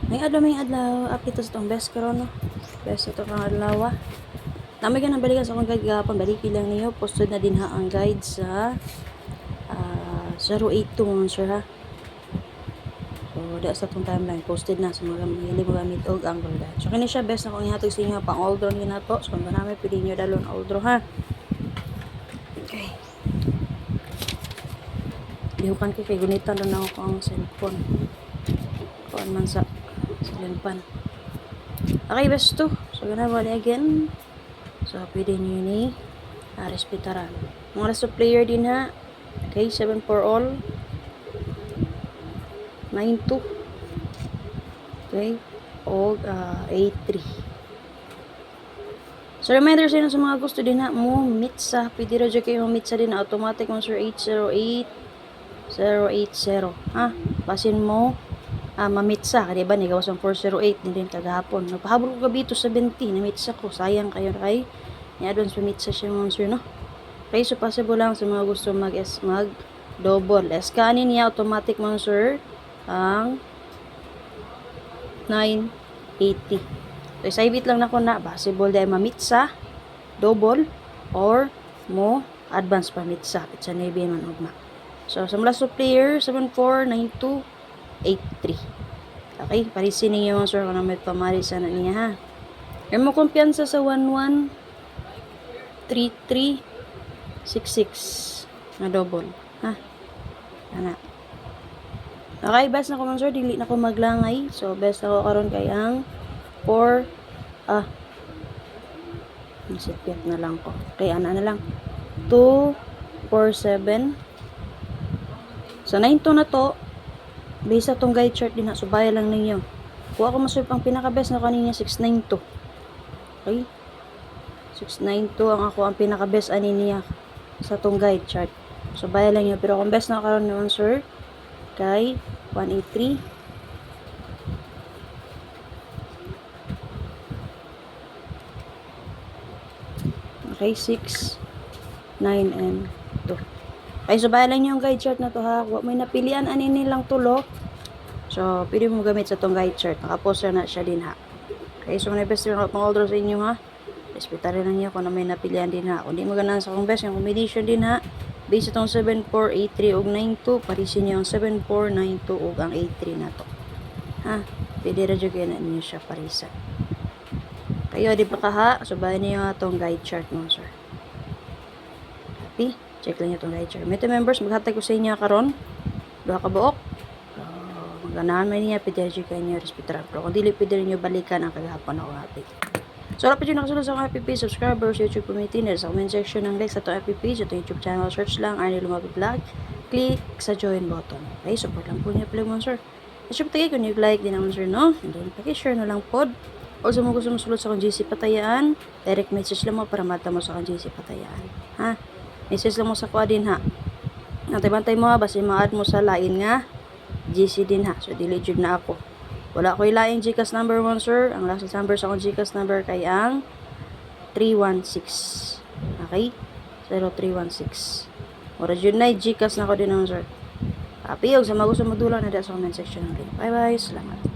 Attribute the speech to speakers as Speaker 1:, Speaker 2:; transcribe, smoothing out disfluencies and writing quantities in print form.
Speaker 1: May adlaw update sa itong best karon no. Best ito kang adlaw. Namay ka nang balikan sa akong guide gapon, baliki lang niyo. Posted na din ha ang guide sa 082 mga sir ha. So, da sa itong timeline, posted na sa mga mahili mo gamit og angle guide. So, kini siya best na kung ihatag sa inyo pang all draw niyo na to. So, kung namin pwede nyo dalon all draw ha. Okay. Lihukan ko kay gunitan lang ako ang cellphone. Kuan man sa silimpan. Okay, best to. So, ganawa ni again. So, pwede nyo ni respetaran. Mga rest of player din ha. Okay, 7 for all. 9-2. Okay. O 8-3. So, reminder sa inyo sa mga gusto din ha. Mo, mitsa. Pwede rin kayo mitsa din na automatic mo sir 808 080. Ha? Basin mo mamitsa. Kaya ba, nigawas ang 408 din kagahapon. Napahabol ko gabi ito 70. Namitsa ko. Sayang kayo na kayo. Niadon sa mitsa siya mga sir, no? Okay, so possible lang sa mga gusto mag double. Kanin niya automatic mga sir ang 980. So, isabit lang na ko na. Possible dahil mamitsa, double, or mo advance pa mitsa. Pitsa nebe man ugma. So, sa mula sa player, 749283. Okay, parisin ninyo mga sir kung na may pamari sana niya ha. Kaya mo kumpiyansa sa 113366 na double. Ha? Ana. Okay, best na ko mga sir, dili na ko maglangay. So, best na ko karon kay ang 4 nasipyat na lang ko. Okay, ana na lang. 247. So, 9 na to. Base sa tong guide chart din na. Subaya lang ninyo. Kuha ko masuyap ang pinaka-best na kanina 692. Okay? 692 ang ako ang pinaka-best ani niya sa tong guide chart. Subaya lang nyo. Pero kung best na karon naman sir, kay 183. Okay, 6, 9, and 2. Okay, so bahala nyo yung guide chart na to ha. May napilian ani nilang tulo. So, pwede mo gamit sa tong guide chart. Nakapost na siya din ha. Okay, so na-best yung pang order sa inyo ha. Respetarin lang niyo kung na may napilian din ha. Kung di mo ganahan sa kong best, yung combination din ha. Base itong 7483 ug 92. Parisin niyo yung 7492 ug ang 83 na to. Ha? Pwede rin dyan na ninyo siya parisan. Kayo, di pa ka ha. So, bahala niyo itong guide chart mo, sir. Happy? Check lang nyo itong guide chart. Meta members, maghatag ko sa inyo karon. Duha ka buok. Maganahan man niya, pwede rin kayo niyo respetaran. Pero kung dili, pwede rin nyo balikan ang kagahapon ako happy. So, dapat yung nakasunod sa akong FB page, subscribers, YouTube community, na sa comment section ng like sa itong FB page, itong YouTube channel, search lang, Arnie Lumabi Vlog, click sa join button. Okay, support lang po niya pala mo, sir. At syempre tayo, kung like din naman, sir, no? And then, pakishare na lang pod. Also, mo gusto masulot sa akong GC Patayaan, direct message lang mo para mata mo sa akong GC Patayaan. Ha? Message lang mo sa kuha din ha. Nantay-bantay mo ha, basta ma-add mo sa lain nga GC din ha. So, delete na ako. Wala ko ilaing GCash number 1 sir. Ang last number sa akong GCash number kay ang 316. Okay? 0316. Ora jud na GCash na ko din ang sir. Happy og sa mga gusto magdula na sa comment section ng link. Bye bye. Salamat.